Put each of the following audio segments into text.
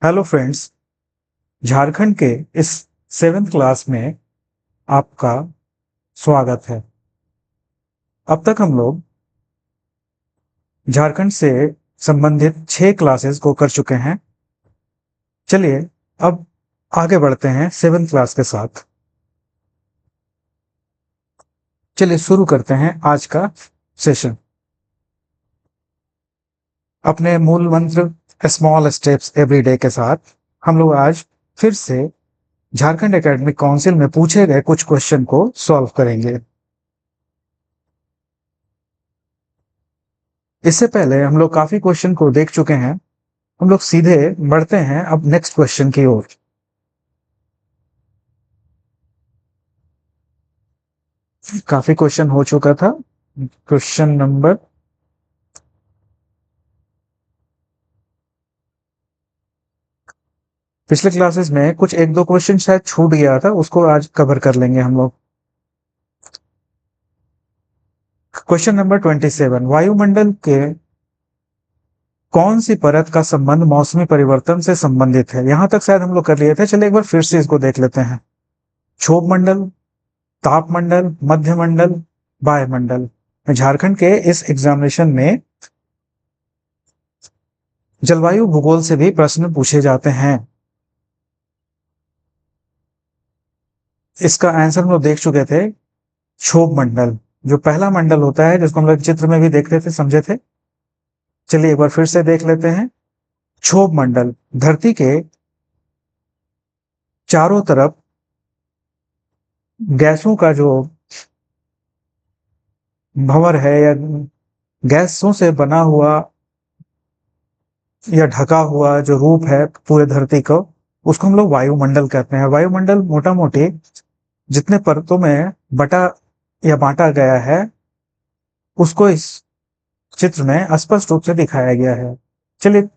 Hello friends. Jharkhand के इस 7th class में आपका स्वागत है। अब तक हम लोग झारखंड से संबंधित 6 क्लासेस को कर चुके हैं। चलिए अब आगे बढ़ते हैं 7th क्लास के साथ। चलिए शुरू करते हैं आज का सेशन। अपने मूल मंत्र स्मॉल स्टेप्स एवरी डे के साथ हम लोग आज फिर से झारखंड एकेडमिक काउंसिल में पूछे गए कुछ क्वेश्चन को सॉल्व करेंगे। इससे पहले हम लोग काफी क्वेश्चन को देख चुके हैं। हम लोग सीधे बढ़ते हैं अब नेक्स्ट क्वेश्चन की ओर। काफी क्वेश्चन हो चुका था। क्वेश्चन नंबर पिछले क्लासेस में कुछ एक दो क्वेश्चन शायद छूट गया था, उसको आज कवर कर लेंगे हम लोग। क्वेश्चन नंबर 27, वायुमंडल के कौन सी परत का संबंध मौसमी परिवर्तन से संबंधित है? यहां तक शायद हम लोग कर लिए थे। चलिए एक बार फिर से इसको देख लेते हैं। क्षोभ मंडल, तापमंडल, मध्यमंडल, वायुमंडल। झारखंड के इस एग्जामिनेशन में जलवायु भूगोल से भी प्रश्न पूछे जाते हैं। इसका आंसर हम लोग देख चुके थे, क्षोभ मंडल, जो पहला मंडल होता है, जिसको हम लोग चित्र में भी देखते थे, समझे थे। चलिए एक बार फिर से देख लेते हैं। क्षोभ मंडल धरती के चारों तरफ गैसों का जो भंवर है या गैसों से बना हुआ या ढका हुआ जो रूप है पूरे धरती को, उसको हम लोग वायुमंडल कहते हैं। वायुमंडल मोटा मोटी जितने परतों में बटा या बांटा गया है, उसको इस चित्र में स्पष्ट रूप से दिखाया गया है। चलिए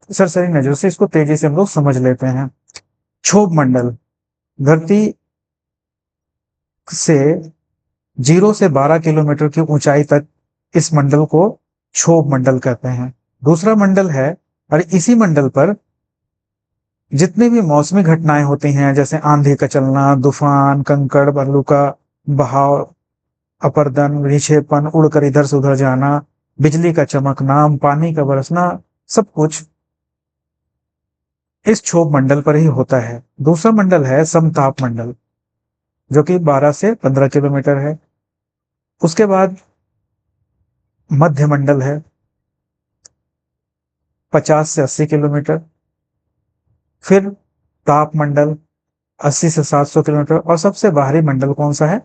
सरसरी नजर से इसको तेजी से हम लोग समझ लेते हैं। क्षोभ मंडल धरती से 0 से 12 किलोमीटर की ऊंचाई तक इस मंडल को क्षोभ मंडल कहते हैं। दूसरा मंडल है, और इसी मंडल पर जितने भी मौसमी घटनाएं होती हैं, जैसे आंधी का चलना, तूफान, कंकड़ बालू का बहाव, अपरदन, विक्षेपण, उड़कर इधर से उधर जाना, बिजली का चमकना, पानी का बरसना, सब कुछ इस क्षोभ मंडल पर ही होता है। दूसरा मंडल है समताप मंडल, जो कि 12 से 15 किलोमीटर है। उसके बाद मध्य मंडल है, 50 से 80 किलोमीटर। फिर ताप मंडल 80 से 700 किलोमीटर। और सबसे बाहरी मंडल कौन सा है?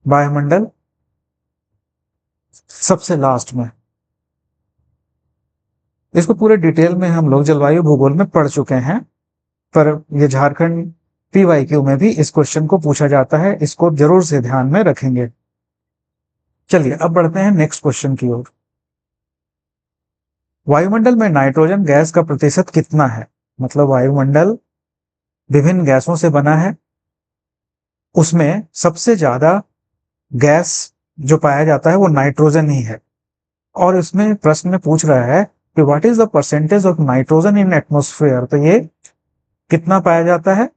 वायुमंडल, सबसे लास्ट में। इसको पूरे डिटेल में हम लोग जलवायु भूगोल में पढ़ चुके हैं, पर ये झारखंड पीवाईक्यू में भी इस क्वेश्चन को पूछा जाता है, इसको जरूर से ध्यान में रखेंगे। चलिए अब बढ़ते हैं नेक्स्ट क्वेश्चन की ओर। वायुमंडल में नाइट्रोजन गैस का प्रतिशत कितना है? मतलब वायुमंडल विभिन्न गैसों से बना है, उसमें सबसे ज्यादा गैस जो पाया जाता है वो नाइट्रोजन ही है। और इसमें प्रश्न में पूछ रहा है कि what is the percentage of nitrogen in atmosphere. तो ये कितना पाया जाता है?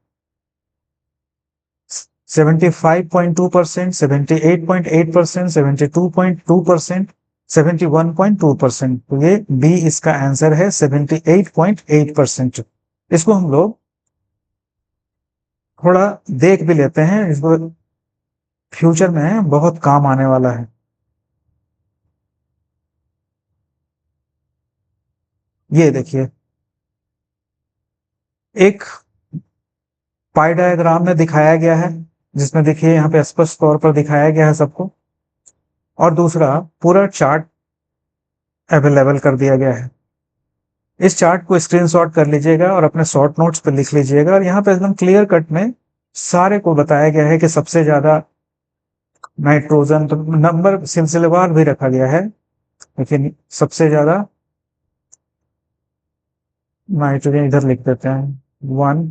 75.2%, 78.8%, 72.2%, 71.2%। तो ये बी इसका आंसर है, 78.8%। इसको हम लोग थोड़ा देख भी लेते हैं, इसको फ्यूचर में बहुत काम आने वाला है। ये देखिए, एक पाई डायग्राम में दिखाया गया है, जिसमें देखिए यहाँ पे स्पष्ट तौर पर दिखाया गया है सबको। और दूसरा पूरा चार्ट अवेलेबल कर दिया गया है। इस चार्ट को स्क्रीनशॉट कर लीजिएगा और अपने शॉर्ट नोट्स पे लिख लीजिएगा। और यहाँ पे एकदम क्लियर कट में सारे को बताया गया है कि सबसे ज्यादा नाइट्रोजन, तो नंबर सिलसिलेवार भी रखा गया है, लेकिन सबसे ज्यादा नाइट्रोजन इधर लिख देते हैं। 1,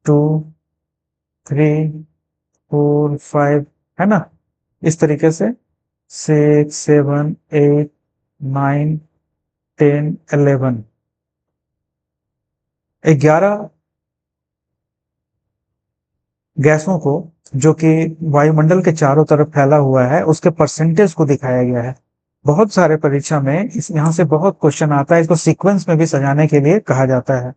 2, 3, 4, 5, है ना? इस तरीके से 6, 7, 8, 9, 10, 11 11 गैसों को जो कि वायुमंडल के चारों तरफ फैला हुआ है उसके परसेंटेज को दिखाया गया है। बहुत सारे परीक्षा में इस यहाँ से बहुत क्वेश्चन आता है, इसको सीक्वेंस में भी सजाने के लिए कहा जाता है।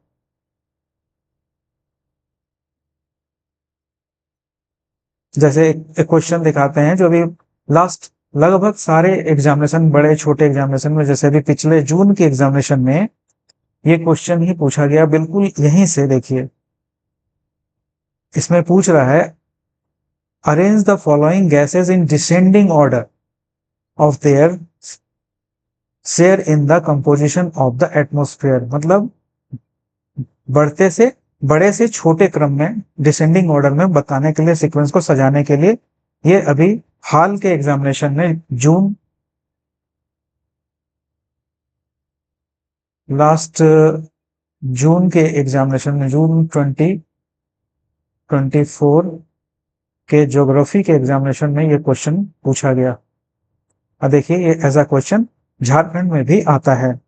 जैसे एक क्वेश्चन दिखाते हैं जो अभी लास्ट लगभग सारे एग्जामिनेशन, बड़े छोटे एग्जामिनेशन में, जैसे अभी पिछले जून के एग्जामिनेशन में ये क्वेश्चन ही पूछा गया, बिल्कुल यहीं से देखिए। इसमें पूछ रहा है arrange the following gases in descending order of their share in the composition of the atmosphere. मतलब बढ़ते से बड़े से छोटे क्रम में, डिसेंडिंग ऑर्डर में बताने के लिए, सीक्वेंस को सजाने के लिए। ये अभी हाल के एग्जामिनेशन में जून, लास्ट जून के एग्जामिनेशन में, जून 2024 के ज्योग्राफी के एग्जामिनेशन में ये क्वेश्चन पूछा गया। अब देखिए ये ऐसा क्वेश्चन झारखंड में भी आता है।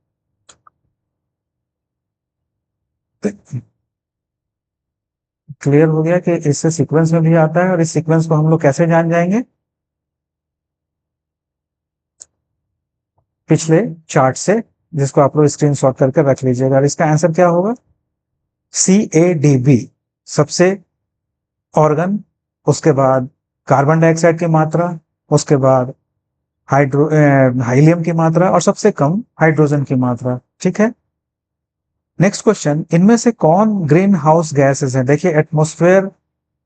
क्लियर हो गया कि इससे सीक्वेंस में भी आता है, और इस सीक्वेंस को हम लोग कैसे जान जाएंगे? पिछले चार्ट से, जिसको आप लोग स्क्रीनशॉट करके रख लीजिएगा। और इसका आंसर क्या होगा? CADB सबसे ऑर्गन, उसके बाद कार्बन डाइऑक्साइड की मात्रा, उसके बाद हाइलियम की मात्रा, और सबसे कम हाइड्रोजन की मात्रा। ठीक है, नेक्स्ट क्वेश्चन, इनमें से कौन ग्रीन हाउस गैसेस है? देखिए एटमॉस्फेयर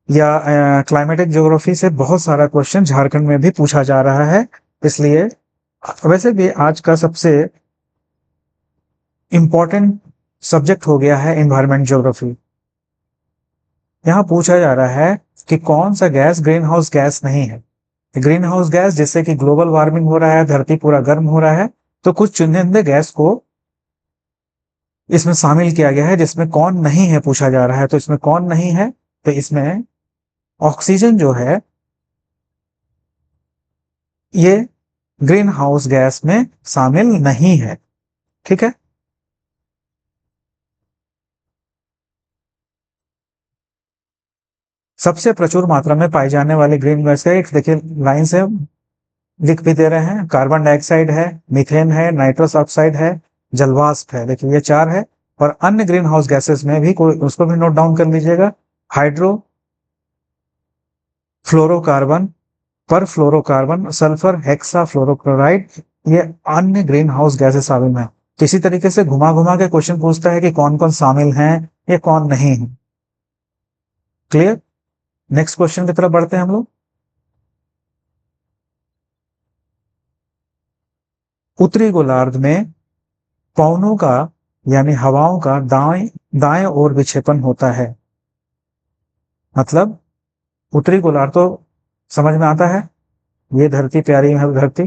या क्लाइमेटिक ज्योग्राफी से बहुत सारा क्वेश्चन झारखंड में भी पूछा जा रहा है, इसलिए वैसे भी आज का सबसे इंपॉर्टेंट सब्जेक्ट हो गया है एनवायरमेंट ज्योग्राफी। यहां पूछा जा रहा है कि कौन सा गैस ग्रीन हाउस गैस नहीं है। ग्रीन हाउस गैस, जिससे कि ग्लोबल वार्मिंग हो रहा है, धरती पूरा गर्म हो रहा है, तो कुछ चुनिंदे गैस को इसमें शामिल किया गया है, जिसमें कौन नहीं है पूछा जा रहा है। तो इसमें कौन नहीं है? तो इसमें ऑक्सीजन जो है ये ग्रीन हाउस गैस में शामिल नहीं है। ठीक है, सबसे प्रचुर मात्रा में पाई जाने वाली ग्रीन गैस का एक देखिए लाइन से लिख भी दे रहे हैं, कार्बन डाइऑक्साइड है, मीथेन है, नाइट्रस ऑक्साइड है, जलवाष्प है। देखिए ये 4 है। और अन्य ग्रीन हाउस गैसेस में भी कोई, उसको भी नोट डाउन कर लीजिएगा। हाइड्रो फ्लोरोकार्बन, पर फ्लोरोकार्बन, सल्फर हेक्सा फ्लोरोक्लोराइड, ये अन्य ग्रीन हाउस गैसेस शामिल हैं। तो इसी तरीके से घुमा घुमा के क्वेश्चन पूछता है कि कौन कौन शामिल हैं, ये कौन नहीं है। क्लियर, नेक्स्ट क्वेश्चन की तरफ बढ़ते हैं हम लोग। उत्तरी गोलार्ध में पवनों का यानी हवाओं का दाएं दाएं ओर विक्षेपण होता है। मतलब उत्तरी गोलार्ध तो समझ में आता है, ये धरती प्यारी है धरती,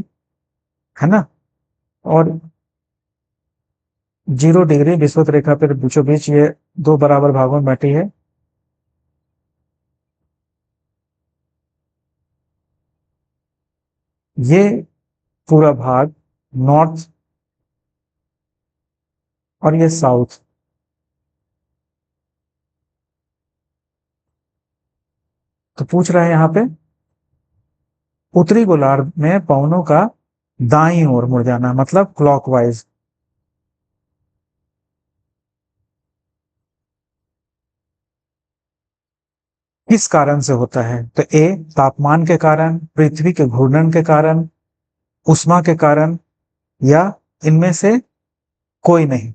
है ना, और 0 डिग्री विषुवत रेखा पर बीचों बीच ये 2 बराबर भागों में बटी है। ये पूरा भाग नॉर्थ और ये साउथ। तो पूछ रहा है यहाँ पे उत्तरी गोलार्ध में पवनों का दाईं ओर मुड़ जाना, मतलब क्लॉकवाइज। किस कारण से होता है? तो ए तापमान के कारण, पृथ्वी के घूर्णन के कारण, उष्मा के कारण, या इनमें से कोई नहीं।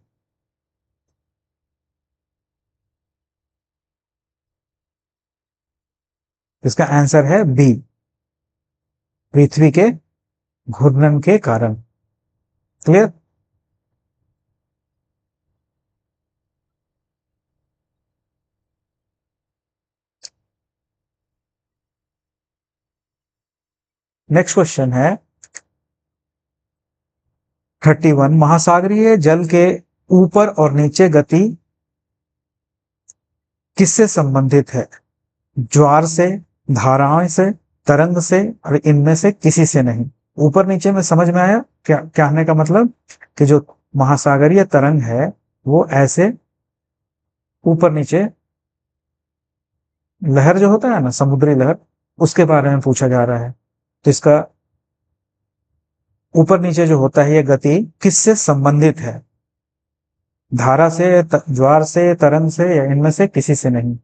इसका आंसर है बी, पृथ्वी के घूर्णन के कारण। क्लियर, नेक्स्ट क्वेश्चन है 31, महासागरीय जल के ऊपर और नीचे गति किससे संबंधित है? ज्वार से, धाराएं से, तरंग से, और इनमें से किसी से नहीं। ऊपर नीचे में समझ में आया क्या कहने का मतलब? कि जो महासागरीय तरंग है वो ऐसे ऊपर नीचे लहर जो होता है ना, समुद्री लहर, उसके बारे में पूछा जा रहा है। तो इसका ऊपर नीचे जो होता है ये गति किससे संबंधित है? धारा से, ज्वार से, तरंग से, या इनमें से किसी से नहीं?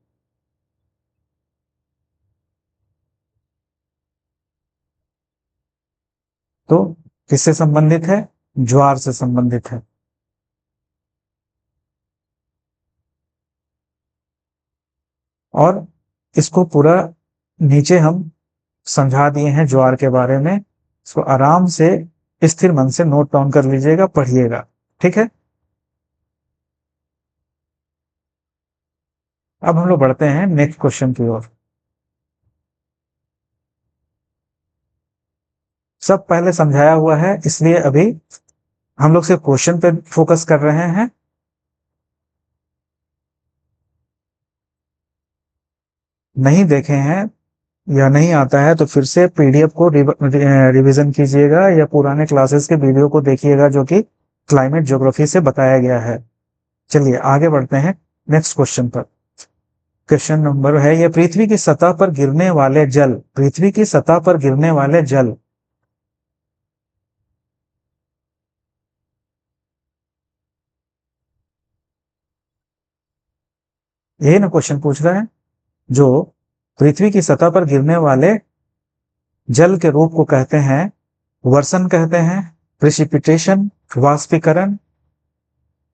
तो किससे संबंधित है? ज्वार से संबंधित है। और इसको पूरा नीचे हम समझा दिए हैं ज्वार के बारे में। इसको आराम से स्थिर मन से नोट डाउन कर लीजिएगा, पढ़िएगा, ठीक है। अब हम लोग बढ़ते हैं नेक्स्ट क्वेश्चन की ओर। सब पहले समझाया हुआ है, इसलिए अभी हम लोग सिर्फ क्वेश्चन पे फोकस कर रहे हैं। नहीं देखे हैं या नहीं आता है तो फिर से पीडीएफ को रिवीजन कीजिएगा, या पुराने क्लासेस के वीडियो को देखिएगा जो कि क्लाइमेट ज्योग्राफी से बताया गया है। चलिए आगे बढ़ते हैं नेक्स्ट क्वेश्चन पर। क्वेश्चन नंबर है ये, पृथ्वी की सतह पर गिरने वाले जल, पृथ्वी की सतह पर गिरने वाले जल। यही ना क्वेश्चन पूछ रहा है, जो पृथ्वी की सतह पर गिरने वाले जल के रूप को कहते हैं, वर्षण कहते हैं, प्रेसिपिटेशन, वाष्पीकरण,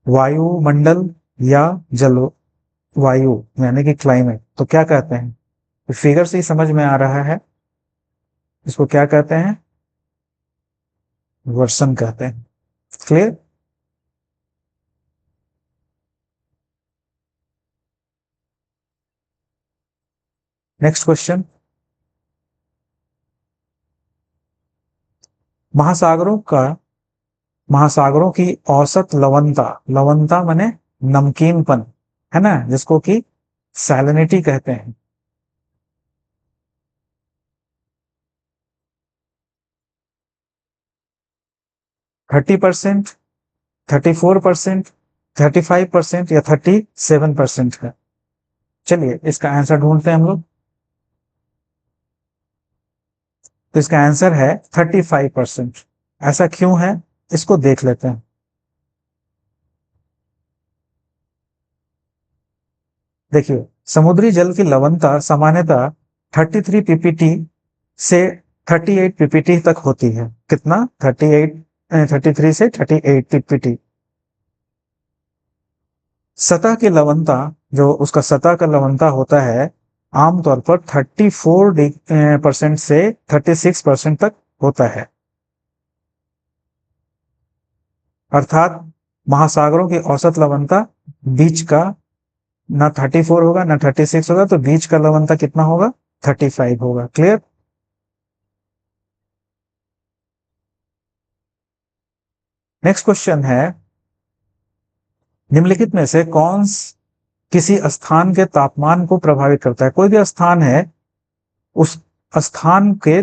वायुमंडल, या जल वायु यानी कि क्लाइमेट, तो क्या कहते हैं? तो फिगर से ही समझ में आ रहा है, इसको क्या कहते हैं? वर्षण कहते हैं। क्लियर? Next question. महासागरों का, महासागरों की औसत लवणता, लवणता माने नमकीनपन, है ना, जिसको कि सैलिनिटी कहते हैं। 30%, 34%, 35% या 37% है? चलिए इसका आंसर ढूंढते हैं हम लोग। तो इसका आंसर है 35%। ऐसा क्यों है, इसको देख लेते हैं। देखिए, समुद्री जल की लवणता सामान्यतः 33 पीपीटी से 38 पीपीटी तक होती है। कितना? 38, 33 से 38 पीपीटी। सतह की लवणता, जो उसका सतह का लवणता होता है, आमतौर पर 34% से 36% तक होता है। अर्थात महासागरों की औसत लवणता बीच का ना 34 होगा ना 36 होगा, तो बीच का लवणता कितना होगा? 35 होगा। क्लियर? नेक्स्ट क्वेश्चन है, निम्नलिखित में से कौन किसी स्थान के तापमान को प्रभावित करता है? कोई भी स्थान है, उस स्थान के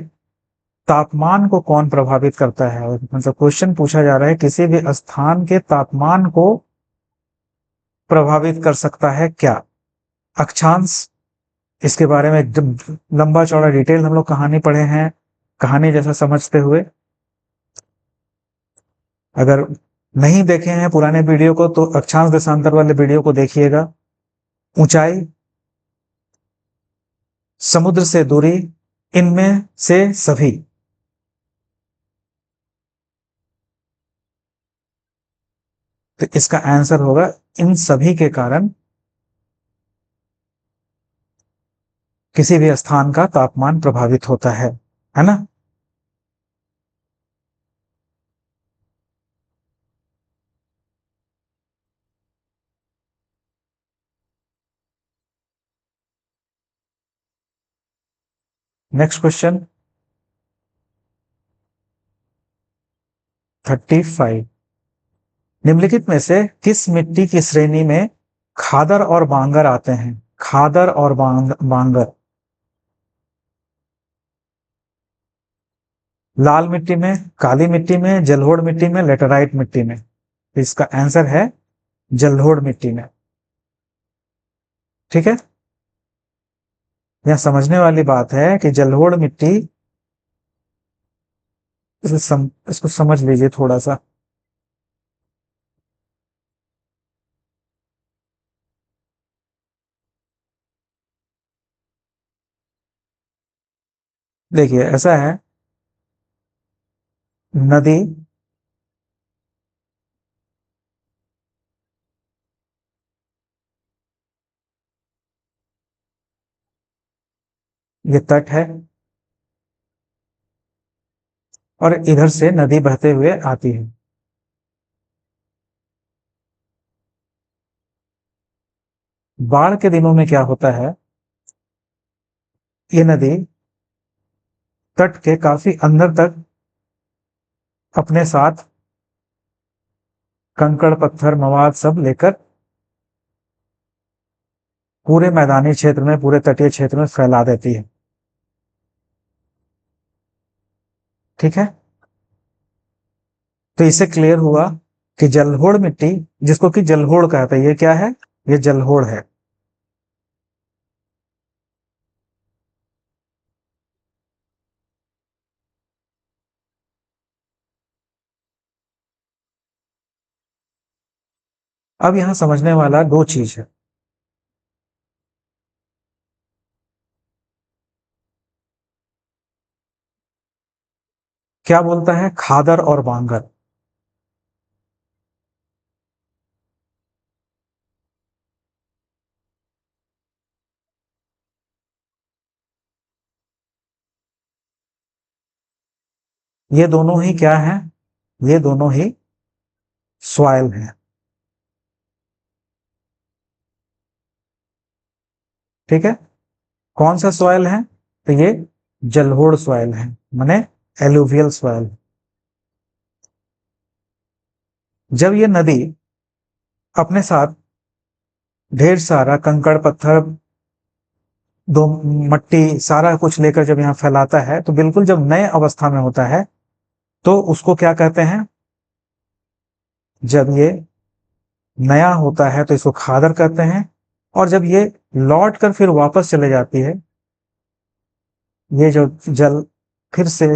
तापमान को कौन प्रभावित करता है? मतलब क्वेश्चन पूछा जा रहा है, किसी भी स्थान के तापमान को प्रभावित कर सकता है क्या? अक्षांश, इसके बारे में एकदम लंबा चौड़ा डिटेल हम लोग कहानी पढ़े हैं, कहानी जैसा समझते हुए। अगर नहीं देखे हैं पुराने वीडियो को तो अक्षांश देशांतर वाले वीडियो को देखिएगा। ऊंचाई, समुद्र से दूरी, इनमें से सभी। तो इसका आंसर होगा इन सभी के कारण किसी भी स्थान का तापमान प्रभावित होता है ना? Next question 35। निम्नलिखित में से किस मिट्टी की श्रेणी में खादर और बांगर आते हैं? खादर और बांगर। लाल मिट्टी में, काली मिट्टी में, जलोढ़ मिट्टी में, लेटराइट मिट्टी में? इसका आंसर है जलोढ़ मिट्टी में। ठीक है, यह समझने वाली बात है कि जलोढ़ मिट्टी, इसको समझ लीजिए थोड़ा सा। देखिए ऐसा है, नदी ये तट है और इधर से नदी बहते हुए आती है। बाढ़ के दिनों में क्या होता है, ये नदी तट के काफी अंदर तक अपने साथ कंकड़ पत्थर मवाद सब लेकर पूरे मैदानी क्षेत्र में, पूरे तटीय क्षेत्र में फैला देती है। ठीक है, तो इससे क्लियर हुआ कि जलोढ़ मिट्टी, जिसको कि जलोढ़ कहते हैं, ये क्या है, ये जलोढ़ है। अब यहां समझने वाला दो चीज है। क्या बोलता है, खादर और बांगर। ये दोनों ही क्या है, ये दोनों ही सॉइल है। ठीक है, कौन सा सॉइल है, तो ये जलोढ़ सॉइल है, माने एलुवियल सॉइल। जब ये नदी अपने साथ ढेर सारा कंकड़ पत्थर, दो मट्टी, सारा कुछ लेकर जब यहाँ फैलाता है, तो बिल्कुल जब नए अवस्था में होता है तो उसको क्या कहते हैं, जब ये नया होता है तो इसको खादर कहते हैं। और जब ये लौट कर फिर वापस चले जाती है, ये जो जल फिर से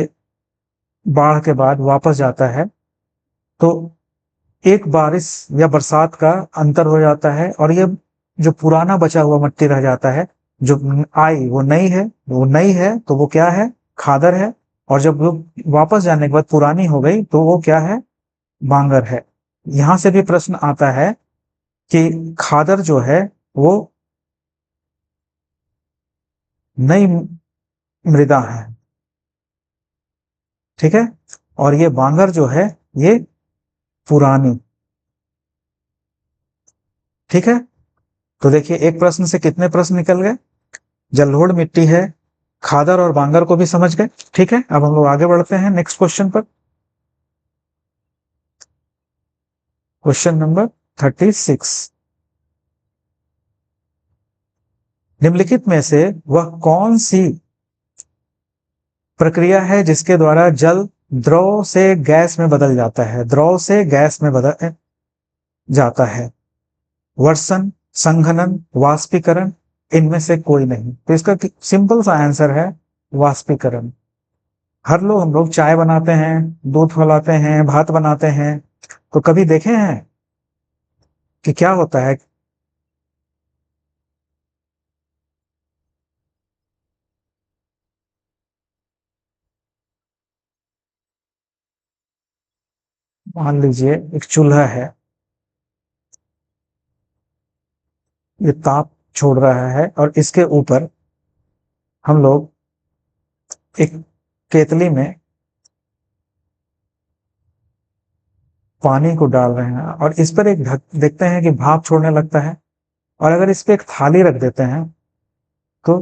बाढ़ के बाद वापस जाता है, तो एक बारिश या बरसात का अंतर हो जाता है और ये जो पुराना बचा हुआ मिट्टी रह जाता है, जो आई वो नई है, वो नई है तो वो क्या है, खादर है। और जब वो वापस जाने के बाद पुरानी हो गई तो वो क्या है, बांगर है। यहां से भी प्रश्न आता है कि खादर जो है वो नई मृदा है, ठीक है, और ये बांगर जो है ये पुरानी। ठीक है, तो देखिए एक प्रश्न से कितने प्रश्न निकल गए, जलोढ़ मिट्टी है, खादर और बांगर को भी समझ गए। ठीक है, अब हम लोग आगे बढ़ते हैं नेक्स्ट क्वेश्चन पर। क्वेश्चन नंबर 36, निम्नलिखित में से वह कौन सी प्रक्रिया है जिसके द्वारा जल द्रव से गैस में बदल जाता है, द्रव से गैस में बदल जाता है, वर्षण, संघनन, वाष्पीकरण, इनमें से कोई नहीं। तो इसका सिंपल सा आंसर है वाष्पीकरण। हर लोग, हम लोग चाय बनाते हैं, दूध खौलाते हैं, भात बनाते हैं, तो कभी देखे हैं कि क्या होता है, मान लीजिए एक चूल्हा है, ये ताप छोड़ रहा है और इसके ऊपर हम लोग एक केतली में पानी को डाल रहे हैं और इस पर एक ढक देखते हैं कि भाप छोड़ने लगता है। और अगर इस पे एक थाली रख देते हैं तो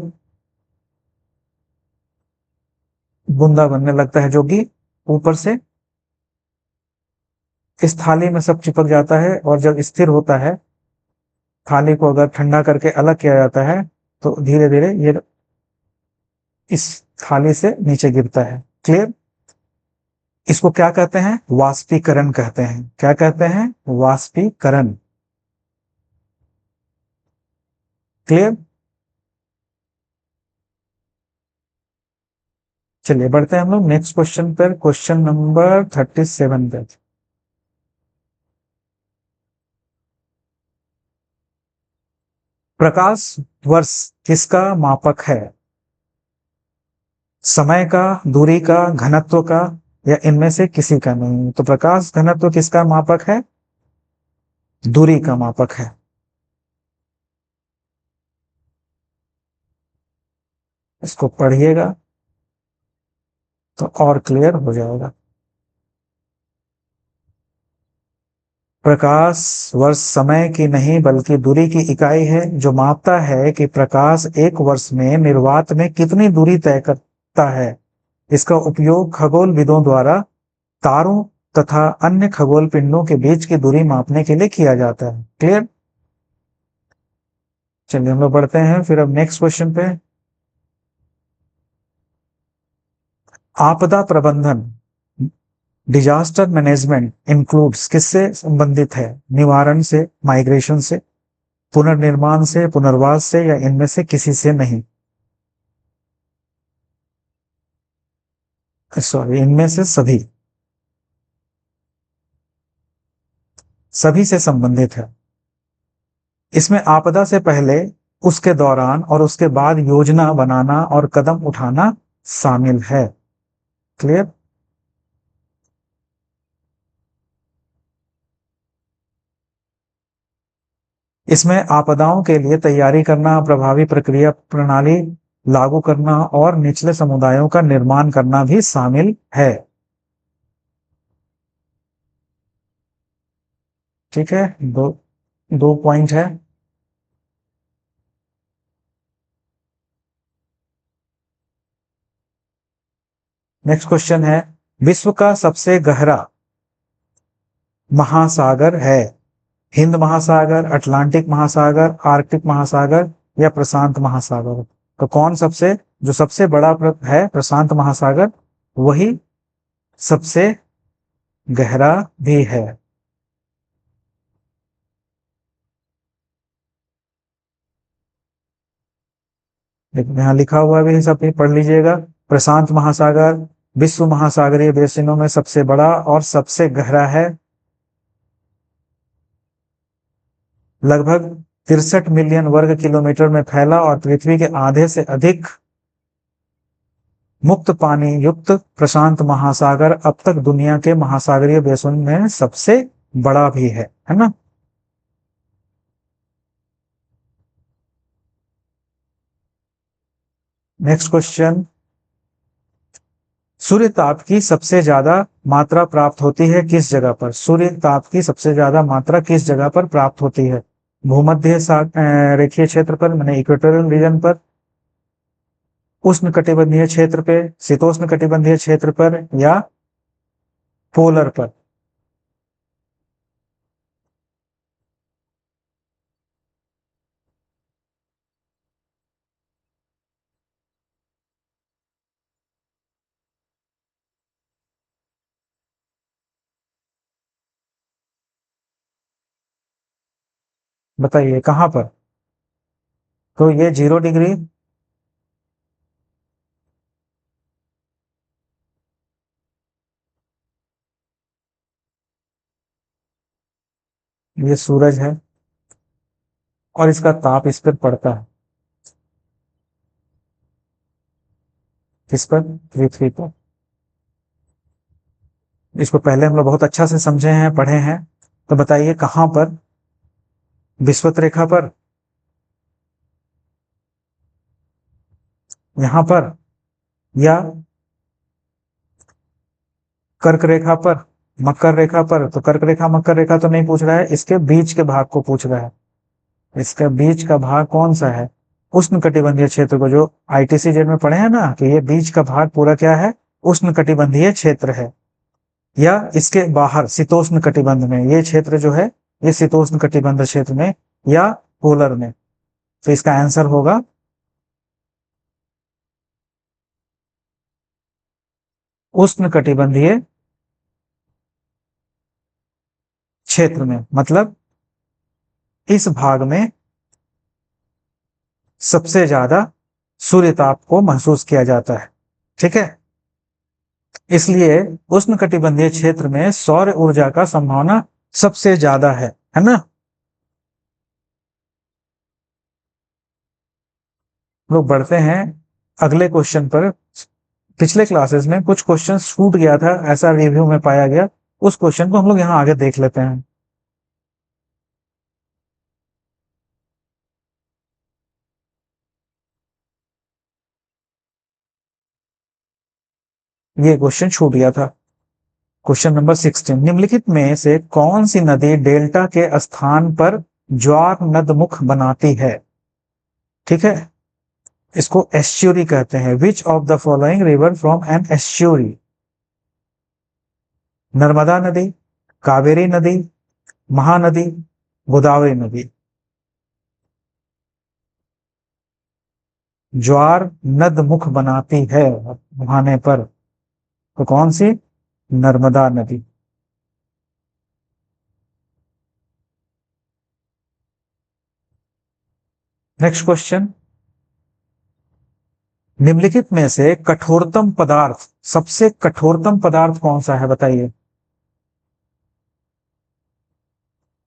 बूंदा बनने लगता है, जो कि ऊपर से इस थाली में सब चिपक जाता है। और जब स्थिर होता है, थाली को अगर ठंडा करके अलग किया जाता है, तो धीरे धीरे ये इस थाली से नीचे गिरता है। क्लियर, इसको क्या कहते हैं, वाष्पीकरण कहते हैं। क्या कहते हैं, वाष्पीकरण। क्लियर। चलिए बढ़ते हैं हम लोग नेक्स्ट क्वेश्चन पर, क्वेश्चन नंबर 37 पे। प्रकाश वर्ष किसका मापक है? समय का, दूरी का, घनत्व का, या इनमें से किसी का नहीं? तो प्रकाश घनत्व किसका मापक है? दूरी का मापक है। इसको पढ़िएगा तो और क्लियर हो जाएगा। प्रकाश वर्ष समय की नहीं बल्कि दूरी की इकाई है जो मापता है कि प्रकाश एक वर्ष में निर्वात में कितनी दूरी तय करता है। इसका उपयोग खगोलविदों द्वारा तारों तथा अन्य खगोल पिंडों के बीच की दूरी मापने के लिए किया जाता है। क्लियर। चलिए हम लोग बढ़ते हैं फिर अब नेक्स्ट क्वेश्चन पे। आपदा प्रबंधन, डिजास्टर मैनेजमेंट इंक्लूड्स किससे संबंधित है? निवारण से, माइग्रेशन से, पुनर्निर्माण से, पुनर्वास से, या इनमें से किसी से नहीं? सॉरी, इनमें से सभी, सभी से संबंधित है। इसमें आपदा से पहले, उसके दौरान और उसके बाद योजना बनाना और कदम उठाना शामिल है। क्लियर। इसमें आपदाओं के लिए तैयारी करना, प्रभावी प्रक्रिया प्रणाली लागू करना और निचले समुदायों का निर्माण करना भी शामिल है। ठीक है, दो दो पॉइंट है। नेक्स्ट क्वेश्चन है, विश्व का सबसे गहरा महासागर है? हिंद महासागर, अटलांटिक महासागर, आर्कटिक महासागर, या प्रशांत महासागर? तो कौन सबसे, जो सबसे बड़ा है प्रशांत महासागर, वही सबसे गहरा भी है। लेकिन यहाँ लिखा हुआ भी है, सब भी पढ़ लीजिएगा। प्रशांत महासागर विश्व महासागरीय बेसिनों में सबसे बड़ा और सबसे गहरा है। लगभग 63 मिलियन वर्ग किलोमीटर में फैला और पृथ्वी के आधे से अधिक मुक्त पानी युक्त प्रशांत महासागर अब तक दुनिया के महासागरीय बेसिन में सबसे बड़ा भी है ना। नेक्स्ट क्वेश्चन, सूर्य ताप की सबसे ज्यादा मात्रा प्राप्त होती है किस जगह पर? सूर्य ताप की सबसे ज्यादा मात्रा किस जगह पर प्राप्त होती है? भूमध्य रेखीय क्षेत्र पर, मैंने इक्वेटोरियल रीजन पर, उष्ण कटिबंधीय क्षेत्र पे, शीतोष्ण कटिबंधीय क्षेत्र पर, या पोलर पर? बताइए कहां पर? तो ये 0 डिग्री, ये सूरज है और इसका ताप इस पर पड़ता है। किस पर? पृथ्वी पर। इसको पहले हम लोग बहुत अच्छा से समझे हैं, पढ़े हैं। तो बताइए कहां पर? विषुवत रेखा पर, यहां पर, या कर्क रेखा पर, मकर रेखा पर? तो कर्क रेखा मकर रेखा तो नहीं पूछ रहा है, इसके बीच के भाग को पूछ रहा है। इसका बीच का भाग कौन सा है? उष्ण कटिबंधीय क्षेत्र को, जो आईटीसी-जेड में पढ़े हैं ना कि ये बीच का भाग पूरा क्या है? उष्ण कटिबंधीय क्षेत्र है। या इसके बाहर शीतोष्ण कटिबंध में, ये क्षेत्र जो है ये शीतोष्ण कटिबंध क्षेत्र में, या पोलर में? तो इसका आंसर होगा उष्ण कटिबंधीय क्षेत्र में। मतलब इस भाग में सबसे ज्यादा सूर्य ताप को महसूस किया जाता है। ठीक है, इसलिए उष्णकटिबंधीय क्षेत्र में सौर ऊर्जा का संभावना सबसे ज्यादा है ना। लोग बढ़ते हैं अगले क्वेश्चन पर। पिछले क्लासेस में कुछ क्वेश्चन छूट गया था, ऐसा रिव्यू में पाया गया, उस क्वेश्चन को हम लोग यहाँ आगे देख लेते हैं। ये क्वेश्चन छूट गया था। क्वेश्चन नंबर 16, निम्नलिखित में से कौन सी नदी डेल्टा के स्थान पर ज्वार नदमुख बनाती है। ठीक है, इसको एस्च्यूरी कहते हैं। Which of the following river from an estuary. Narmada नदी, कावेरी नदी, महानदी, गोदावरी नदी। ज्वार नदमुख बनाती है बहाने पर, तो कौन सी? नर्मदा नदी। नेक्स्ट क्वेश्चन, निम्नलिखित में से कठोरतम पदार्थ, सबसे कठोरतम पदार्थ कौन सा है बताइए।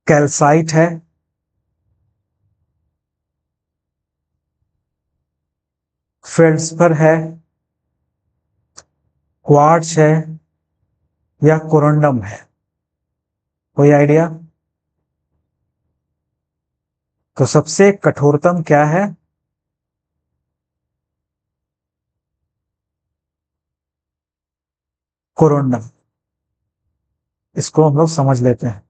कैल्साइट है, फेल्ड्सपर है, क्वार्ट्ज है, या कोरंडम है। कोई आइडिया? तो सबसे कठोरतम क्या है? कोरंडम। इसको हम लोग समझ लेते हैं।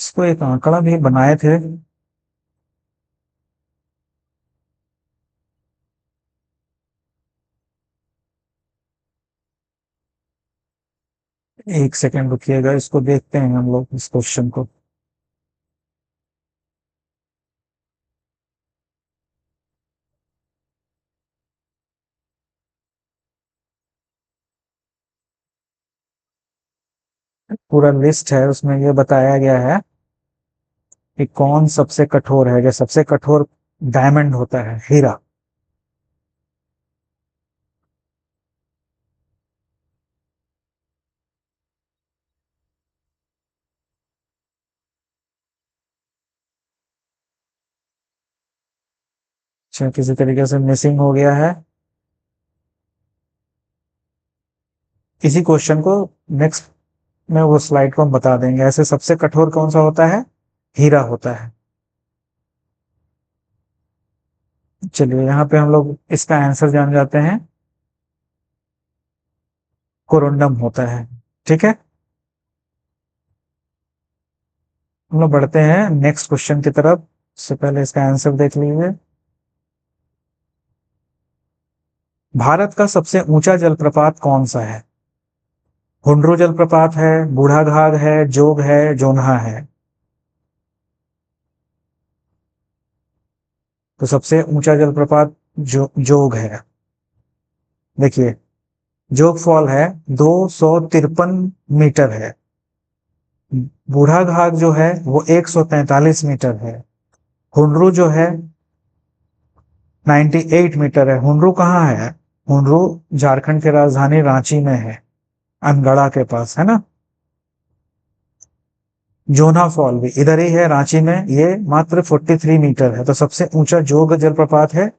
इसको एक आंकड़ा भी बनाए थे, एक सेकेंड रुकिएगा, इसको देखते हैं हम लोग इस क्वेश्चन को। पूरा लिस्ट है, उसमें ये बताया गया है कि कौन सबसे कठोर है। सबसे कठोर डायमंड होता है, हीरा। अच्छा, किसी तरीके से मिसिंग हो गया है। इसी क्वेश्चन को नेक्स्ट में वो स्लाइड को हम बता देंगे। ऐसे सबसे कठोर कौन सा होता है? हीरा होता है। चलिए, यहाँ पे हम लोग इसका आंसर जान जाते हैं, कोरंडम होता है। ठीक है, हम लोग बढ़ते हैं नेक्स्ट क्वेश्चन की तरफ। उससे पहले इसका आंसर देख लीजिए। भारत का सबसे ऊंचा जलप्रपात कौन सा है? हुंड्रू जलप्रपात है, बूढ़ाघाघ है, जोग है, जोन्हा है। तो सबसे ऊंचा जलप्रपात जोग है। देखिए, जोग फॉल है 253 मीटर है। बूढ़ाघाघ जो है वो 143 मीटर है। हुंड्रू जो है 98 मीटर है। हुंड्रू कहाँ है? हुंड्रू झारखंड की राजधानी रांची में है, अनगढ़ा के पास, है ना। जोना फॉल भी इधर ही है, रांची में। ये मात्र 43 मीटर है। तो सबसे ऊंचा जोग जलप्रपात है।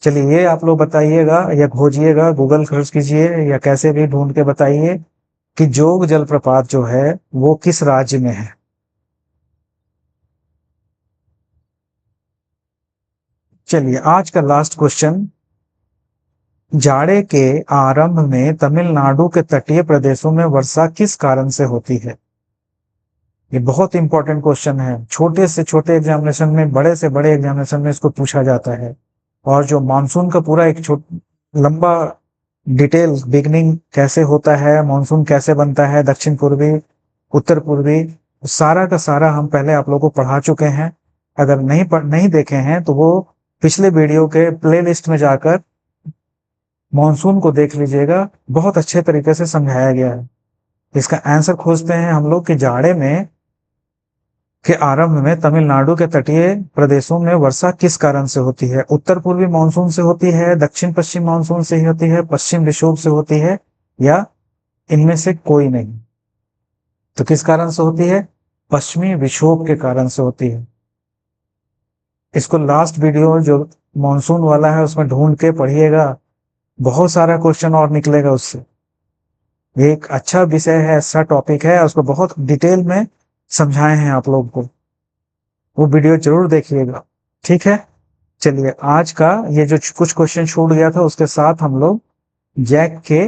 चलिए, ये आप लोग बताइएगा या खोजिएगा, गूगल सर्च कीजिए या कैसे भी ढूंढ के बताइए कि जोग जलप्रपात जो है वो किस राज्य में है। चलिए, आज का लास्ट क्वेश्चन, जाड़े के आरंभ में तमिलनाडु के तटीय प्रदेशों में वर्षा किस कारण से होती है? ये बहुत इंपॉर्टेंट क्वेश्चन है। छोटे से छोटे एग्जामिनेशन में, बड़े से बड़े एग्जामिनेशन में इसको पूछा जाता है। और जो मानसून का पूरा एक लंबा डिटेल, बिगनिंग कैसे होता है, मानसून कैसे बनता है, दक्षिण पूर्वी, उत्तर पूर्वी, सारा का सारा हम पहले आप लोगों को पढ़ा चुके हैं। अगर नहीं देखे हैं तो वो पिछले वीडियो के प्लेलिस्ट में जाकर मॉनसून को देख लीजिएगा, बहुत अच्छे तरीके से समझाया गया है। इसका आंसर खोजते हैं हम लोग कि जाड़े में के आरंभ में तमिलनाडु के तटीय प्रदेशों में वर्षा किस कारण से होती है? उत्तर पूर्वी मानसून से होती है, दक्षिण पश्चिम मानसून से ही होती है, पश्चिम विक्षोभ से होती है, या इनमें से कोई नहीं? तो किस कारण से होती है? पश्चिमी विक्षोभ के कारण से होती है। इसको लास्ट वीडियो जो मानसून वाला है उसमें ढूंढ के पढ़िएगा, बहुत सारा क्वेश्चन और निकलेगा उससे। ये एक अच्छा विषय है, अच्छा टॉपिक है, उसको बहुत डिटेल में समझाए हैं आप लोग को, वो वीडियो जरूर देखिएगा। ठीक है, चलिए आज का ये जो कुछ क्वेश्चन छूट गया था उसके साथ हम लोग जैक के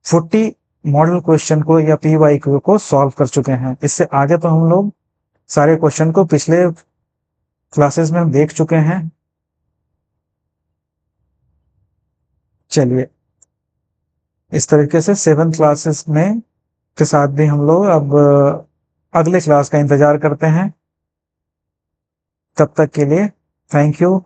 40 मॉडल क्वेश्चन को या पीवाईक्यू को सॉल्व कर चुके हैं। इससे आगे तो हम लोग सारे क्वेश्चन को पिछले क्लासेस में देख चुके हैं। चलिए इस तरीके से 7 क्लासेस में के साथ भी हम लोग अब अगले क्लास का इंतजार करते हैं। तब तक के लिए थैंक यू।